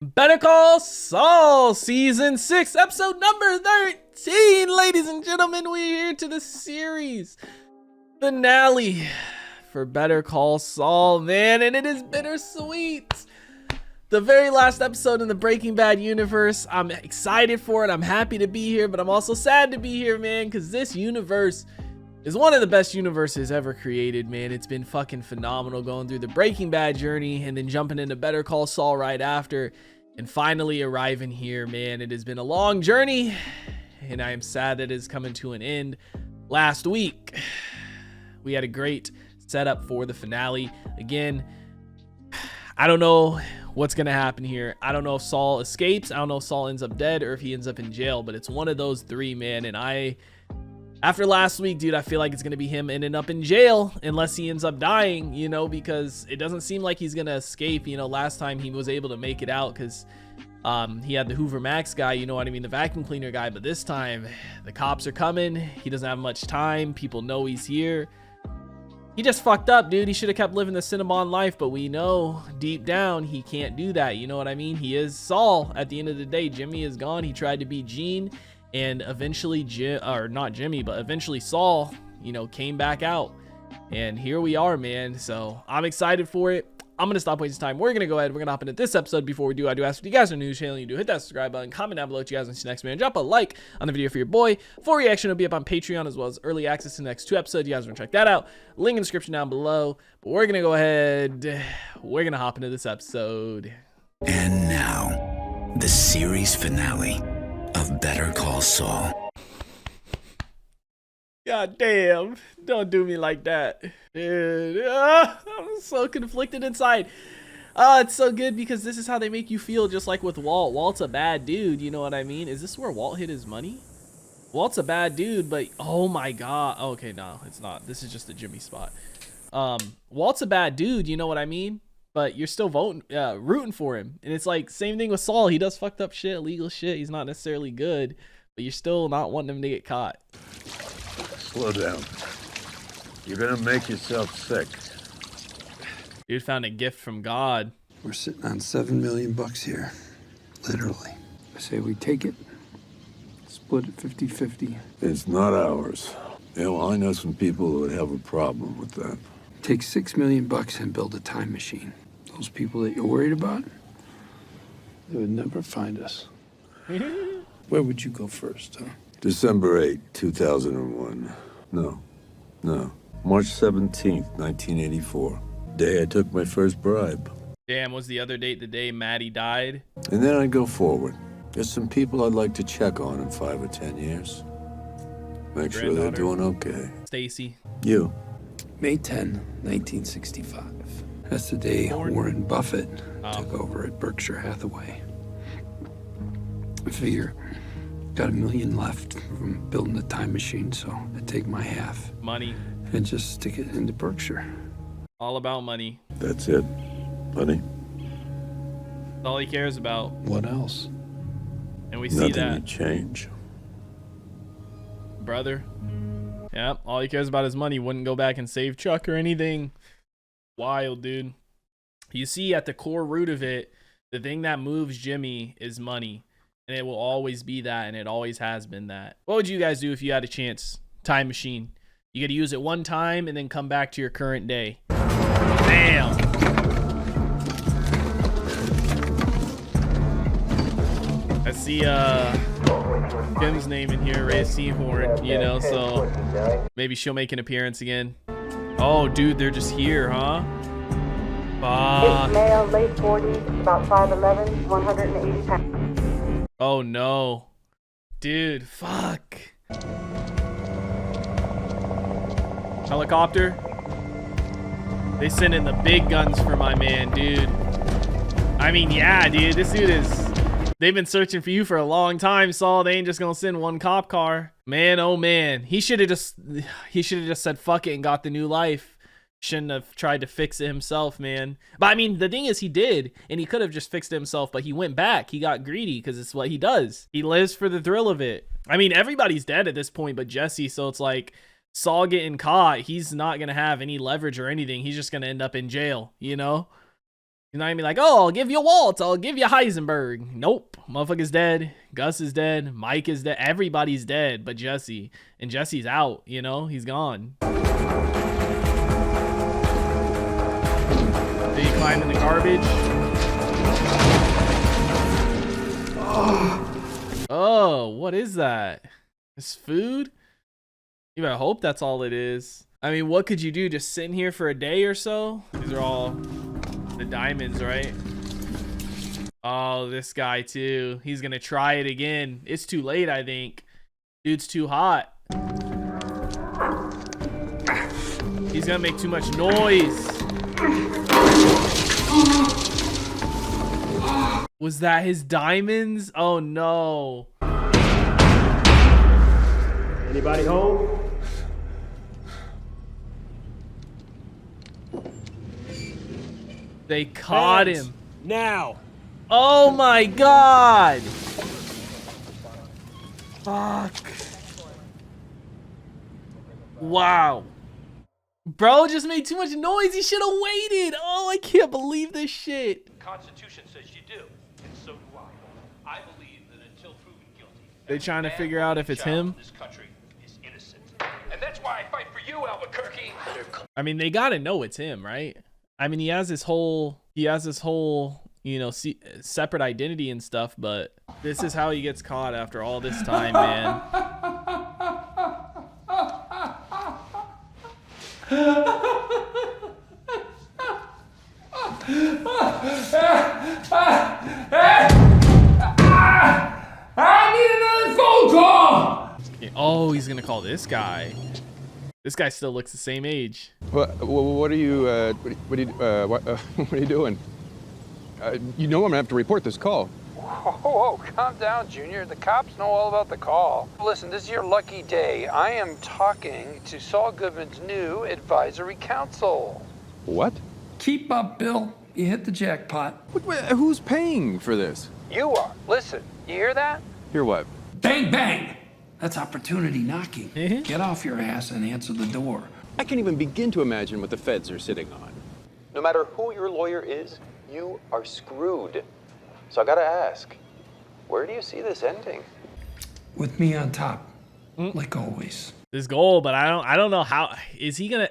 Better Call Saul, Season 6, Episode number 13. Ladies and gentlemen, we're here to the series finale for Better Call Saul, man, and it is bittersweet. The very last episode in the Breaking Bad universe. I'm excited for it. I'm happy to be here, but I'm also sad to be here, man, because this universe is one of the best universes ever created, man. It's been fucking phenomenal going through the Breaking Bad journey and then jumping into Better Call Saul right after and finally arriving here, man. It has been a long journey and I am sad that it is coming to an end. Last week, we had a great setup for the finale. Again, I don't know what's gonna happen here. I don't know if Saul escapes. I don't know if Saul ends up dead or if he ends up in jail, but it's one of those three, man. And after last week, dude, I feel like it's going to be him ending up in jail unless he ends up dying, you know, because it doesn't seem like he's going to escape. You know, last time he was able to make it out because he had the Hoover Max guy, you know what I mean, the vacuum cleaner guy. But this time, the cops are coming. He doesn't have much time. People know he's here. He just fucked up, dude. He should have kept living the Cinnabon life, but we know deep down he can't do that. You know what I mean? He is Saul. At the end of the day, Jimmy is gone. He tried to be Gene. And eventually eventually Saul, you know, came back out. And here we are, man. So I'm excited for it. I'm going to stop wasting time. We're going to go ahead. We're going to hop into this episode. Before we do, I do ask if you guys are new to the channel, you do hit that subscribe button, comment down below what you guys want to see next, man. Drop a like on the video for your boy. Full reaction will be up on Patreon as well as early access to the next 2 episodes. You guys want to check that out. Link in the description down below. But we're going to go ahead. We're going to hop into this episode. And now, the series finale of Better Call Saul. God damn, don't do me like that, dude. I'm so conflicted inside. It's so good because this is how they make you feel, just like with Walt. Walt's a bad dude, you know what I mean? Is this where Walt hid his money? Walt's a bad dude, but oh my god. Okay, no, it's not. This is just a Jimmy spot. Walt's a bad dude, you know what I mean? But you're still rooting for him. And it's like, same thing with Saul. He does fucked up shit, illegal shit. He's not necessarily good, but you're still not wanting him to get caught. Slow down. You're gonna make yourself sick. Dude found a gift from God. We're sitting on $7 million here, literally. I say we take it, split it 50-50. It's not ours. Yeah, well, I know some people who would have a problem with that. Take $6 million and build a time machine. Those people that you're worried about, they would never find us. Where would you go first, huh? December 8, 2001. No. March 17th, 1984. Day I took my first bribe. Damn, was the other date the day Maddie died? And then I go forward. There's some people I'd like to check on in 5 or 10 years. Make sure they're doing okay. Stacy. You. May 10, 1965. That's the day Warren Buffett took over at Berkshire Hathaway. I figure got $1 million left from building the time machine, so I take my half. Money. And just stick it into Berkshire. All about money. That's it. Honey? That's all he cares about. What else? And we see Nothing that. would change. Brother. Yep, all he cares about is money. Wouldn't go back and save Chuck or anything. Wild, dude. You see, at the core root of it, the thing that moves Jimmy is money. And it will always be that, and it always has been that. What would you guys do if you had a chance? Time machine. You got to use it one time and then come back to your current day. Damn. I see Kim's name in here, Ray Seahorn, you know, so maybe she'll make an appearance again. Oh, dude, they're just here, huh? Fuck. Male, late 40s, about 5'11", 180 pounds. Oh, no. Dude, fuck. Helicopter. They sent in the big guns for my man, dude. I mean, yeah, dude, this dude is... They've been searching for you for a long time, Saul. They ain't just gonna send one cop car. Man, oh man. He should have just said fuck it and got the new life. Shouldn't have tried to fix it himself, man. But I mean, the thing is, he did, and he could have just fixed it himself, but he went back. He got greedy because it's what he does. He lives for the thrill of it. I mean, everybody's dead at this point but Jesse, so it's like Saul getting caught, he's not gonna have any leverage or anything. He's just gonna end up in jail, you know? He's not even like, oh, I'll give you Walt, I'll give you Heisenberg. Nope. Motherfucker's dead. Gus is dead. Mike is dead. Everybody's dead but Jesse. And Jesse's out, you know? He's gone. Did he climb in the garbage? Oh, what is that? It's food? You better hope that's all it is. I mean, what could you do? Just sitting here for a day or so? These are all the diamonds, right? Oh, this guy too. He's gonna try it again. It's too late, I think. Dude's too hot. He's gonna make too much noise. Was that his diamonds? Oh no. Anybody home? They caught Hands. him. Now. Oh my god. Fuck. Wow. Bro just made too much noise. He should have waited. Oh, I can't believe this shit. The Constitution says you do, and so do I. I believe that until proven guilty, They trying to figure out if it's him. this country is innocent. And that's why I fight for you, Albuquerque. I mean, they gotta know it's him, right? I mean, he has this whole, you know, separate identity and stuff, but this is how he gets caught after all this time, man. I need another phone call! Oh, he's gonna call this guy. This guy still looks the same age. What are you, what are you doing? You know I'm gonna have to report this call. Whoa, calm down, Junior. The cops know all about the call. Listen, this is your lucky day. I am talking to Saul Goodman's new advisory council. What? Keep up, Bill. You hit the jackpot. Who's paying for this? You are. Listen, you hear that? Hear what? Bang, bang. That's opportunity knocking. Mhm. Get off your ass and answer the door. I can't even begin to imagine what the feds are sitting on. No matter who your lawyer is, you are screwed. So I gotta ask, where do you see this ending? With me on top, like always. This goal, but I don't know how is he gonna.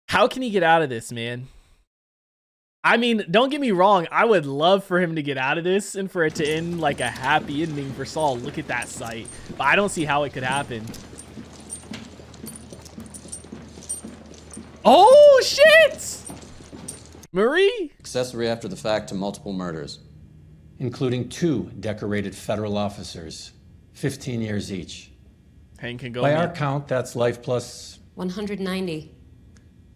How can he get out of this, man? I mean, don't get me wrong. I would love for him to get out of this and for it to end like a happy ending for Saul. Look at that sight. But I don't see how it could happen. Oh, shit! Marie? Accessory after the fact to multiple murders, including 2 decorated federal officers, 15 years each. Hank can go. By our count, that's life plus 190.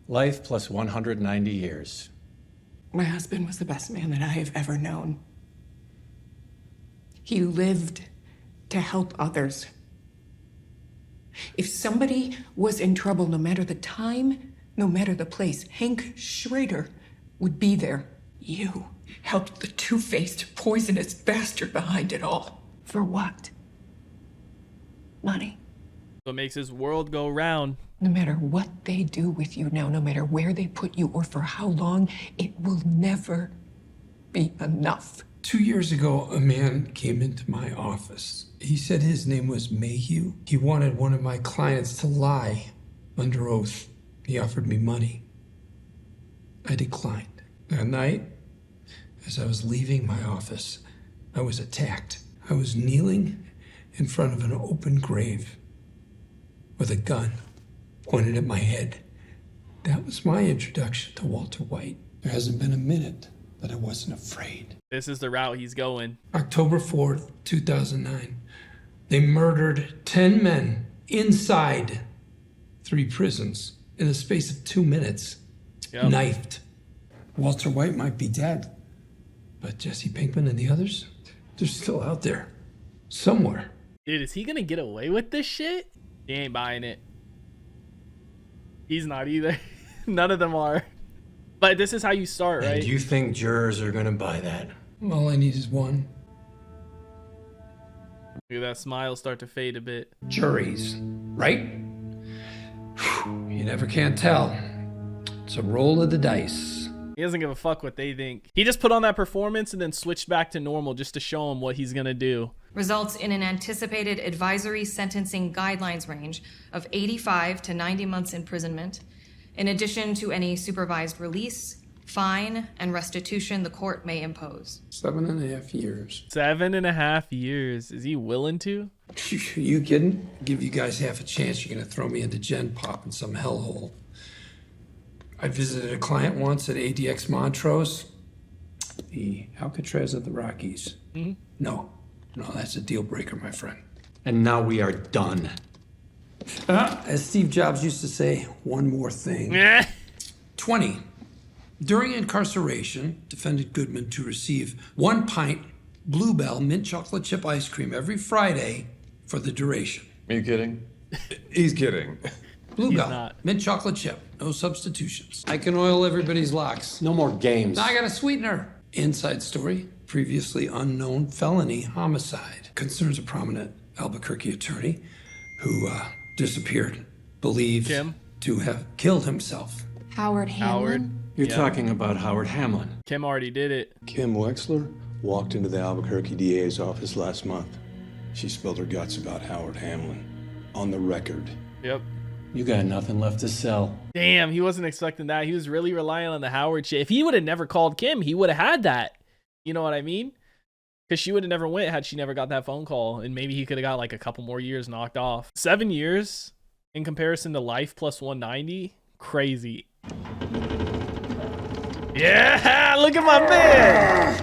life plus 190 years. My husband was the best man that I have ever known. He lived to help others. If somebody was in trouble, no matter the time, no matter the place, Hank Schrader would be there. You helped the two-faced, poisonous bastard behind it all. For what? Money. What makes his world go round. No matter what they do with you now, no matter where they put you or for how long, it will never be enough. 2 years ago, a man came into my office. He said his name was Mayhew. He wanted one of my clients to lie under oath. He offered me money. I declined. That night, as I was leaving my office, I was attacked. I was kneeling in front of an open grave with a gun pointed at my head. That was my introduction to Walter White. There hasn't been a minute that I wasn't afraid. This is the route he's going. October 4th, 2009. They murdered 10 men inside 3 prisons in the space of 2 minutes. Yep. Knifed. Walter White might be dead, but Jesse Pinkman and the others, they're still out there. Somewhere. Dude, is he gonna get away with this shit? He ain't buying it. He's not either. None of them are. But this is how you start, right? And you think jurors are gonna buy that? All I need is one. Look at that smile start to fade a bit. Juries, right? You never can tell. It's a roll of the dice. He doesn't give a fuck what they think. He just put on that performance and then switched back to normal just to show him what he's gonna do. Results in an anticipated advisory sentencing guidelines range of 85 to 90 months imprisonment, in addition to any supervised release, fine, and restitution the court may impose. 7.5 years. 7.5 years. Is he willing to? You kidding? Give you guys half a chance, you're gonna throw me into Gen Pop in some hellhole. I visited a client once at ADX Montrose, the Alcatraz of the Rockies. No, that's a deal breaker, my friend. And now we are done. As Steve Jobs used to say, one more thing. 20. During incarceration, defendant Goodman to receive 1 pint Bluebell mint chocolate chip ice cream every Friday for the duration. Are you kidding? He's kidding. Bluebell, mint chocolate chip, no substitutions. I can oil everybody's locks. No more games. Now I got a sweetener. Inside story, previously unknown felony homicide. Concerns a prominent Albuquerque attorney who disappeared, believed to have killed himself. Howard Hamlin? You're talking about Howard Hamlin. Kim already did it. Kim Wexler walked into the Albuquerque DA's office last month. She spilled her guts about Howard Hamlin. On the record. Yep. You got nothing left to sell. Damn, he wasn't expecting that. He was really relying on the Howard shit. If he would have never called Kim, he would have had that. You know what I mean? Because she would have never went had she never got that phone call. And maybe he could have got like a couple more years knocked off. 7 years in comparison to life plus 190. Crazy. Yeah, look at my man.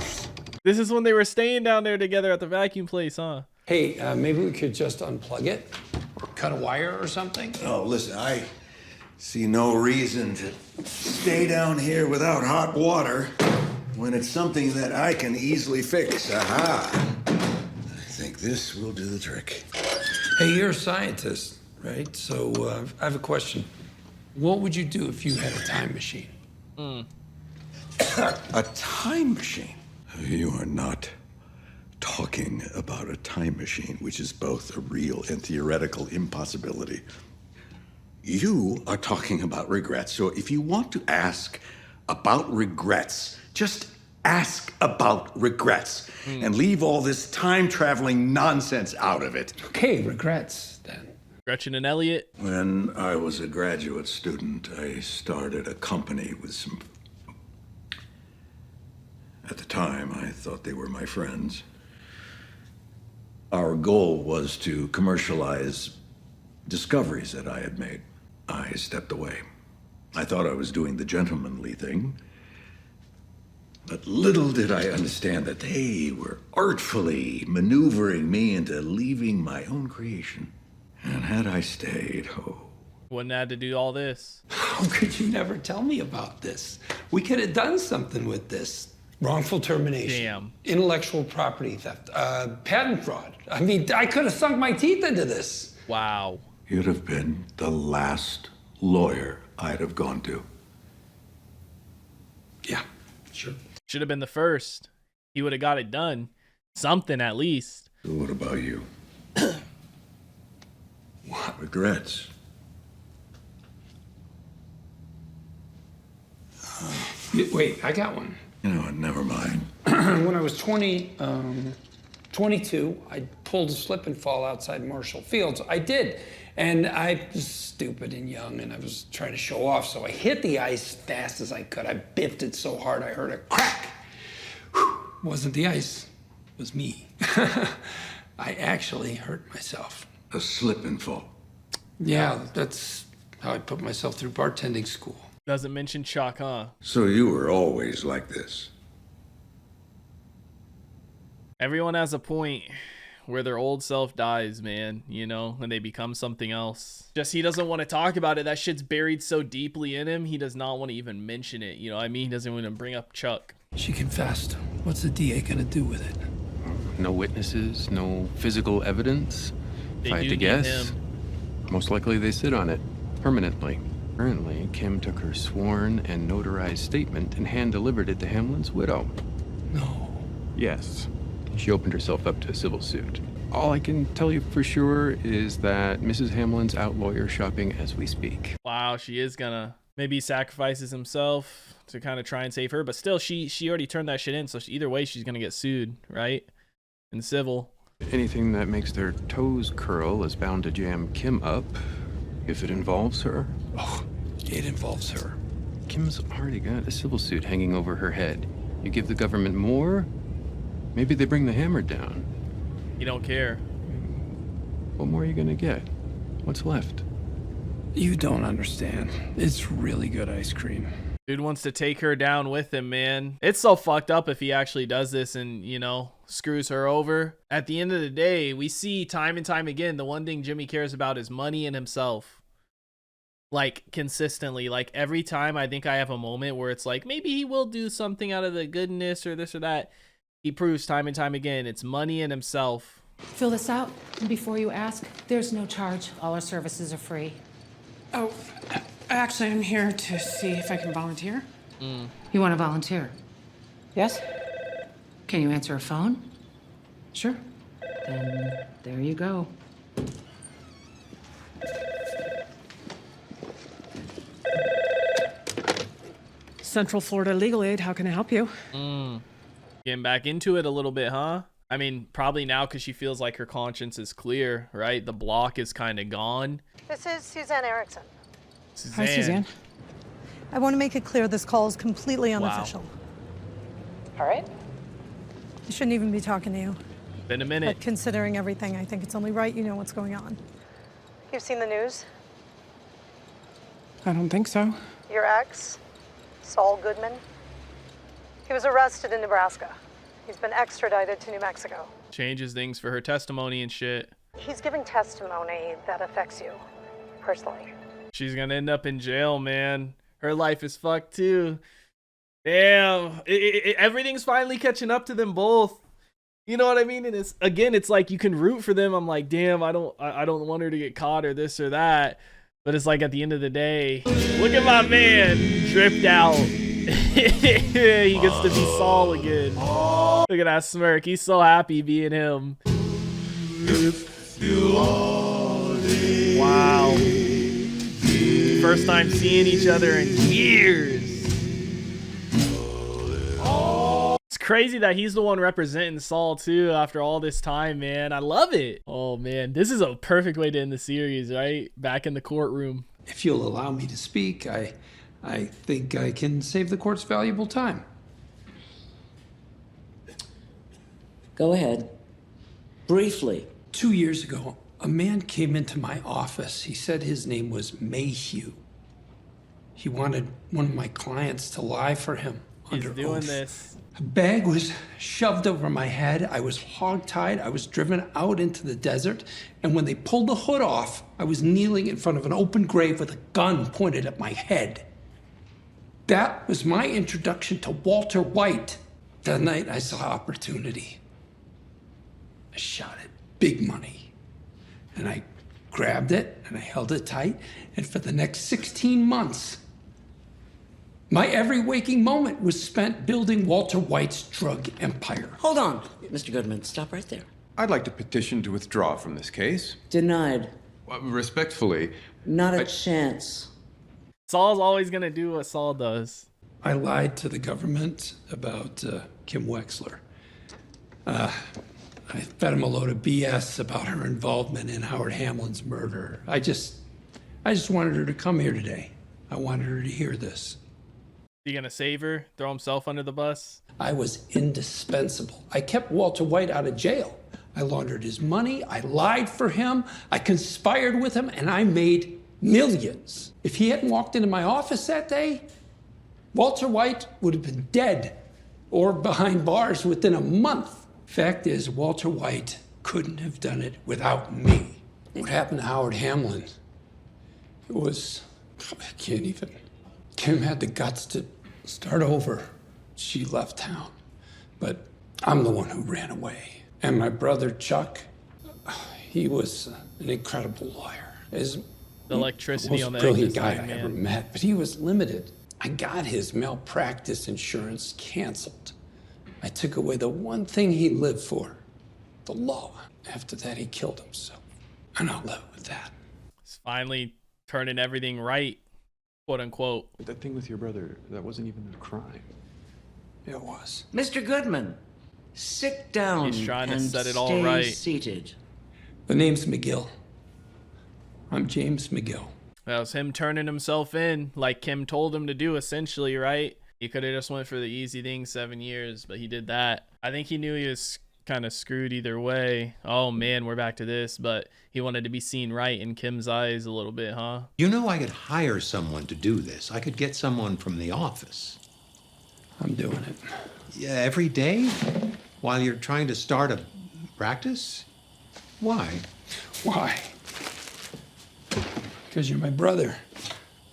This is when they were staying down there together at the vacuum place, huh? Hey, maybe we could just unplug it? Cut a wire or something? Oh, listen, I see no reason to stay down here without hot water when it's something that I can easily fix. Aha! I think this will do the trick. Hey, you're a scientist, right? So I have a question. What would you do if you had a time machine? A time machine? You are not talking about a time machine, which is both a real and theoretical impossibility. You are talking about regrets. So if you want to ask about regrets, just ask about regrets and leave all this time-traveling nonsense out of it. Okay, regrets, then. Gretchen and Elliot. When I was a graduate student, I started a company with some... At the time, I thought they were my friends. Our goal was to commercialize discoveries that I had made. I stepped away. I thought I was doing the gentlemanly thing. But little did I understand that they were artfully maneuvering me into leaving my own creation. And had I stayed, wouldn't have had to do all this. How could you never tell me about this? We could have done something with this. Wrongful termination. Damn. Intellectual property theft. Patent fraud. I mean, I could have sunk my teeth into this. Wow. You'd have been the last lawyer I'd have gone to. Yeah, sure. Should have been the first. He would have got it done. Something at least. So what about you? What? Regrets? Wait, I got one. You know what, never mind. When I was 22, I pulled a slip and fall outside Marshall Fields. I did. And I was stupid and young, and I was trying to show off, so I hit the ice fast as I could. I biffed it so hard I heard a crack. Whew. Wasn't the ice, it was me. I actually hurt myself. A slip and fall? Yeah, that's how I put myself through bartending school. Doesn't mention Chuck, huh? So you were always like this? Everyone has a point where their old self dies, man, you know, and they become something else. Just he doesn't want to talk about it. That shit's buried so deeply in him, he does not want to even mention it. You know what I mean? He doesn't want to bring up Chuck. She confessed. What's the DA gonna do with it? No witnesses, no physical evidence. If I had to guess, most likely they sit on it permanently. Currently, Kim took her sworn and notarized statement and hand-delivered it to Hamlin's widow. No. Yes. She opened herself up to a civil suit. All I can tell you for sure is that Mrs. Hamlin's out lawyer shopping as we speak. Wow, she is gonna Maybe he sacrifices himself to kind of try and save her, but still, she already turned that shit in, so either way, she's gonna get sued, right? In civil. Anything that makes their toes curl is bound to jam Kim up, if it involves her. Oh, it involves her. Kim's already got a civil suit hanging over her head. You give the government more, maybe they bring the hammer down. You don't care. What more are you gonna get? What's left? You don't understand. It's really good ice cream. Dude wants to take her down with him, man. It's so fucked up if he actually does this and, you know, screws her over. At the end of the day, we see time and time again, the one thing Jimmy cares about is money and himself. Like, consistently. Like, every time I think I have a moment where it's like, maybe he will do something out of the goodness or this or that. He proves time and time again, it's money and himself. Fill this out, and before you ask, there's no charge. All our services are free. Oh, actually, I'm here to see if I can volunteer. You want to volunteer? Yes? Can you answer a phone? Sure. Then there you go. Central Florida Legal Aid, how can I help you? Getting back into it a little bit, huh? I mean, probably now because she feels like her conscience is clear, right? The block is kind of gone. This is Suzanne Erickson. Hi, Suzanne. I want to make it clear this call is completely unofficial. All right. I shouldn't even be talking to you. Been a minute. But considering everything, I think it's only right you know what's going on. You've seen the news? I don't think so. Your ex, Saul Goodman, he was arrested in Nebraska. He's been extradited to New Mexico. Changes things for her testimony and shit. He's giving testimony that affects you personally. She's gonna end up in jail, man. Her life is fucked too. Damn, everything's finally catching up to them both. You know what I mean? And it's like you can root for them. I'm like, damn, I don't want her to get caught or this or that. But it's like at the end of the day, look at my man, dripped out. He gets to be Saul again. Look at that smirk. He's so happy being him. Wow. First time seeing each other in years. It's crazy that he's the one representing Saul too after all this time, man. I love it. Oh man, this is a perfect way to end the series, right? Back in the courtroom. If you'll allow me to speak, I think I can save the court's valuable time. Go ahead. Briefly. 2 years ago, a man came into my office. He said his name was Mayhew. He wanted one of my clients to lie for him under oath. He's doing this. A bag was shoved over my head. I was hogtied. I was driven out into the desert. And when they pulled the hood off, I was kneeling in front of an open grave with a gun pointed at my head. That was my introduction to Walter White. That night I saw opportunity. I shot it. Big money. And I grabbed it and I held it tight. And for the next 16 months, my every waking moment was spent building Walter White's drug empire. Hold on, Mr. Goodman. Stop right there. I'd like to petition to withdraw from this case. Denied. Respectfully. Not a chance. Saul's always gonna do what Saul does. I lied to the government about Kim Wexler. I fed him a load of BS about her involvement in Howard Hamlin's murder. I just wanted her to come here today. I wanted her to hear this. You gonna save her? Throw himself under the bus? I was indispensable. I kept Walter White out of jail. I laundered his money. I lied for him. I conspired with him, and I made millions. If he hadn't walked into my office that day, Walter White would have been dead or behind bars within a month. Fact is, Walter White couldn't have done it without me. What happened to Howard Hamlin? It was, I can't even. Kim had the guts to start over. She left town. But I'm the one who ran away. And my brother, Chuck, he was an incredible lawyer. The electricity on that brilliant guy I ever met, but he was limited. I got his malpractice insurance canceled. I took away the one thing he lived for, the law. After that, he killed himself. And I'll live with that. It's finally turning everything right. quote unquote. But that thing with your brother, that wasn't even a crime. It was. Mr. Goodman, sit down He's trying to and set it all stay right. seated. The name's McGill. I'm James McGill. That was him turning himself in like Kim told him to do, essentially, right? He could have just went for the easy thing, 7 years, but he did that. I think he knew he was kind of screwed either way. Oh man, we're back to this, but he wanted to be seen right in Kim's eyes a little bit, huh? You know, I could hire someone to do this. I could get someone from the office. I'm doing it. Yeah, every day? While you're trying to start a practice? Why? Why? Because you're my brother.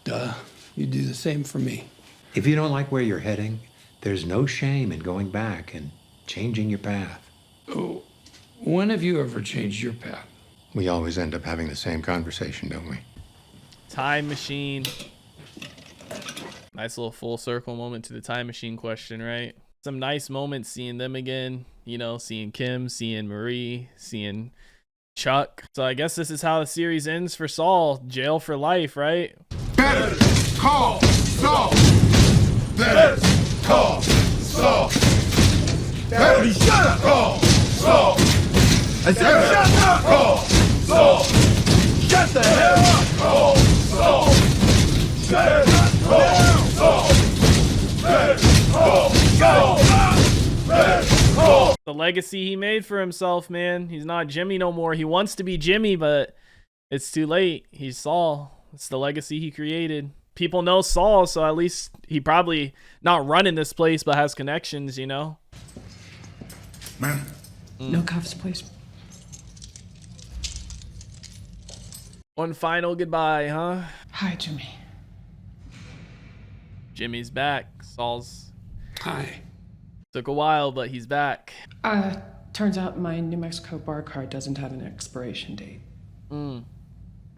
Duh. You do the same for me. If you don't like where you're heading, there's no shame in going back and changing your path. Oh, when have you ever changed your path? We always end up having the same conversation, don't we? Time machine. Nice little full circle moment to the time machine question, right? Some nice moments seeing them again, you know, seeing Kim, seeing Marie, seeing Chuck. So I guess this is how the series ends for Saul. Jail for life, right? Better call Saul. Better call Saul. Better call Saul. I said shut up. Call Saul. Shut the hell up. Call Saul. Better call Saul. Better call Saul. Better call. The legacy he made for himself, man. He's not Jimmy no more. He wants to be Jimmy, but it's too late. He's Saul. It's the legacy he created. People know Saul, so at least he probably not running this place, but has connections, you know? Man. No cuffs, please. One final goodbye, huh? Hi, Jimmy. Jimmy's back. Saul's... Hi. Took a while, but he's back. Turns out my New Mexico bar card doesn't have an expiration date.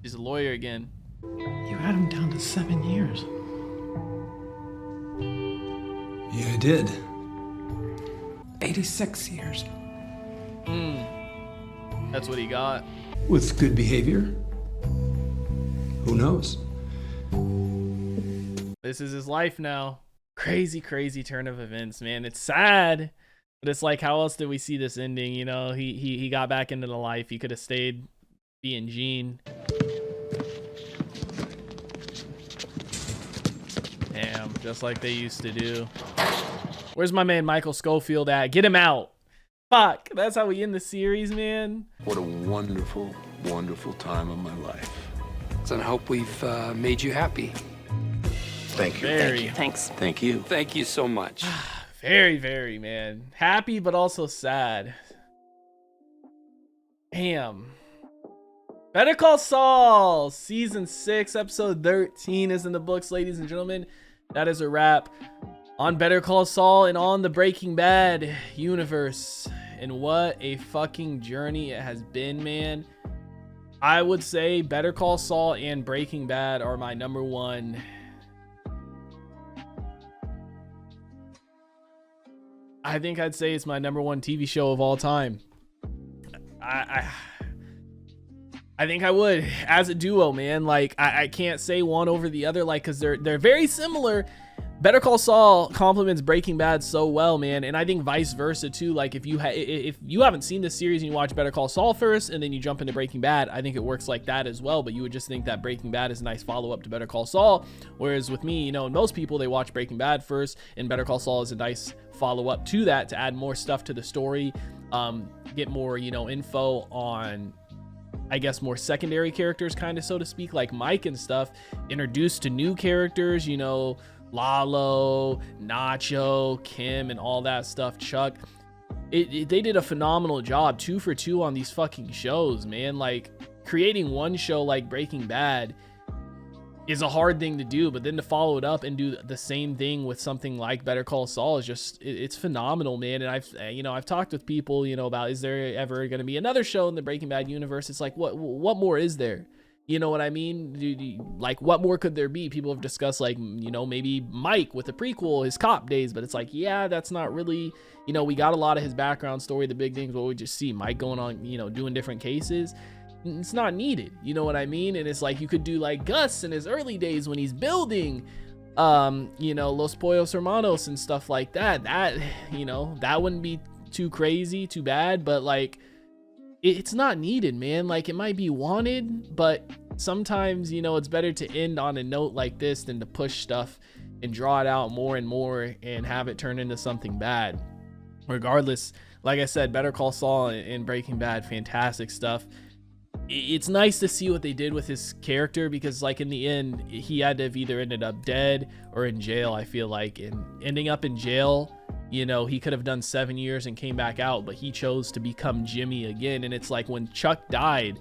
He's a lawyer again. You had him down to 7 years. Yeah, I did. 86 years. That's what he got. With good behavior? Who knows? This is his life now. Crazy, crazy turn of events, man. It's sad, but it's like, how else did we see this ending? You know, he got back into the life. He could have stayed being Gene. Damn, just like they used to do. Where's my man Michael Schofield at? Get him out. Fuck, that's how we end the series, man. What a wonderful, wonderful time of my life. So I hope we've made you happy. Thank you. Very. Thanks. Thank you. Thank you so much. Very, very, man. Happy, but also sad. Damn. Better Call Saul, Season 6, Episode 13 is in the books, ladies and gentlemen. That is a wrap on Better Call Saul and on the Breaking Bad universe. And what a fucking journey it has been, man. I would say Better Call Saul and Breaking Bad are my number one. I think I'd say it's my number one TV show of all time. I think I would, as a duo, man. Like, I can't say one over the other, like, because they're very similar. Better Call Saul complements Breaking Bad so well, man, and I think vice versa too. Like, if you haven't seen this series and you watch Better Call Saul first and then you jump into Breaking Bad, I think it works like that as well. But you would just think that Breaking Bad is a nice follow-up to Better Call Saul, whereas with me, you know, and most people, they watch Breaking Bad first, and Better Call Saul is a nice follow-up to that to add more stuff to the story, get more, you know, info on, I guess, more secondary characters, kind of, so to speak, like Mike and stuff, introduced to new characters, you know, Lalo, Nacho, Kim, and all that stuff, Chuck. They did a phenomenal job, 2 for 2 on these fucking shows, man. Like, creating one show like Breaking Bad is a hard thing to do, but then to follow it up and do the same thing with something like Better Call Saul is just, it's phenomenal, man. And I've talked with people, you know, about, is there ever going to be another show in the Breaking Bad universe? It's like, what more is there? You know what I mean? Like, what more could there be? People have discussed, like, you know, maybe Mike with the prequel, his cop days, but it's like, yeah, that's not really, you know, we got a lot of his background story. The big things, what we just see Mike going on, you know, doing different cases. it's not needed. You know what I mean? And it's like you could do like Gus in his early days when he's building, you know, Los Pollos Hermanos and stuff like that. That, you know, that wouldn't be too crazy, too bad, but like it's not needed, man. Like it might be wanted, but sometimes, you know, it's better to end on a note like this than to push stuff and draw it out more and more and have it turn into something bad. Regardless, like I said, Better Call Saul and Breaking Bad, fantastic stuff. It's nice to see what they did with his character, because like in the end he had to have either ended up dead or in jail, I feel like. And ending up in jail, you know, he could have done 7 years and came back out, but he chose to become Jimmy again. And it's like when Chuck died,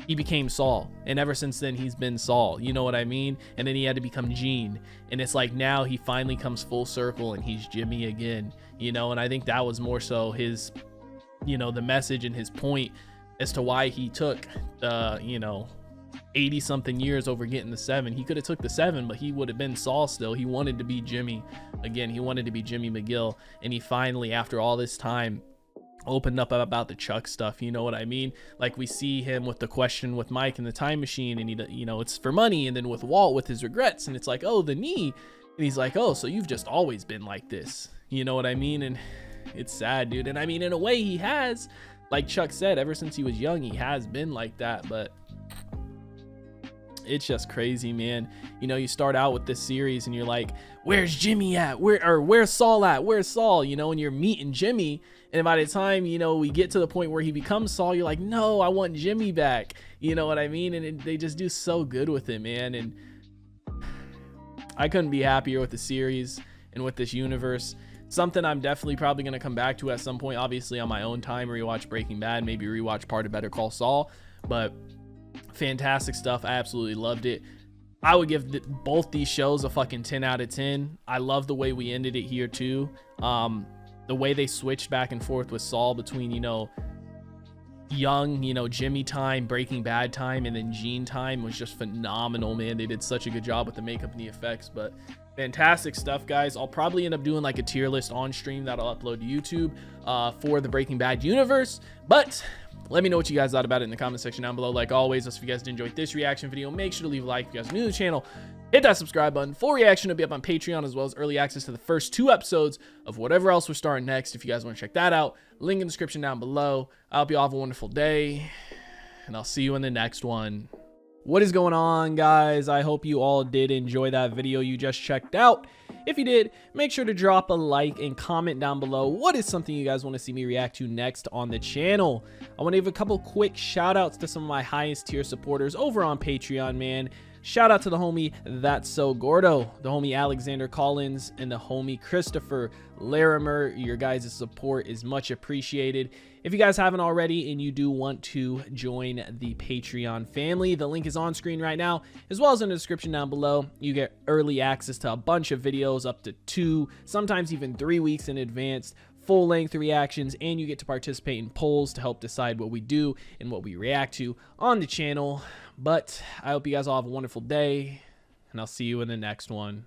he became Saul, and ever since then he's been Saul, you know what I mean? And then he had to become Gene, and it's like now he finally comes full circle and he's Jimmy again, you know. And I think that was more so his, you know, the message and his point as to why he took you know, 80 something years over getting the 7. He could have took the 7, but he would have been Saul still. He wanted to be Jimmy again. He wanted to be Jimmy McGill, and he finally, after all this time, opened up about the Chuck stuff, you know what I mean? Like we see him with the question with Mike in the time machine, and he, you know, it's for money, and then with Walt with his regrets, and it's like, oh, the knee, and he's like, oh, so you've just always been like this, you know what I mean? And it's sad, dude. And I mean, in a way he has, like Chuck said, ever since he was young he has been like that, but it's just crazy, man. You know, you start out with this series and you're like, where's Jimmy at? Where's Saul at? Where's Saul? You know, and you're meeting Jimmy, and by the time, you know, we get to the point where he becomes Saul, you're like, no, I want Jimmy back. You know what I mean? And they just do so good with it, man. And I couldn't be happier with the series and with this universe. Something I'm definitely probably going to come back to at some point, obviously on my own time, rewatch Breaking Bad, maybe rewatch part of Better Call Saul, but fantastic stuff. I absolutely loved it. I would give both these shows a fucking 10 out of 10. I love the way we ended it here too. The way they switched back and forth with Saul between, you know, young, you know, Jimmy time, Breaking Bad time, and then Gene time was just phenomenal, man. They did such a good job with the makeup and the effects, but fantastic stuff, guys. I'll probably end up doing like a tier list on stream that I'll upload to YouTube for the Breaking Bad universe, but let me know what you guys thought about it in the comment section down below. Like always, if you guys did enjoy this reaction video, make sure to leave a like. If you guys are new to the channel, hit that subscribe button. Full reaction will be up on Patreon, as well as early access to the first 2 episodes of whatever else we're starting next. If you guys want to check that out, link in the description down below. I hope you all have a wonderful day, and I'll see you in the next one. What is going on, guys? I hope you all did enjoy that video you just checked out. If you did, make sure to drop a like and comment down below what is something you guys want to see me react to next on the channel. I want to give a couple quick shout outs to some of my highest tier supporters over on Patreon, man. Shout out to the homie That's So Gordo, the homie Alexander Collins, and the homie Christopher Larimer. Your guys' support is much appreciated. If you guys haven't already and you do want to join the Patreon family, the link is on screen right now, as well as in the description down below. You get early access to a bunch of videos, up to 2, sometimes even 3 weeks in advance, full-length reactions, and you get to participate in polls to help decide what we do and what we react to on the channel. But I hope you guys all have a wonderful day, and I'll see you in the next one.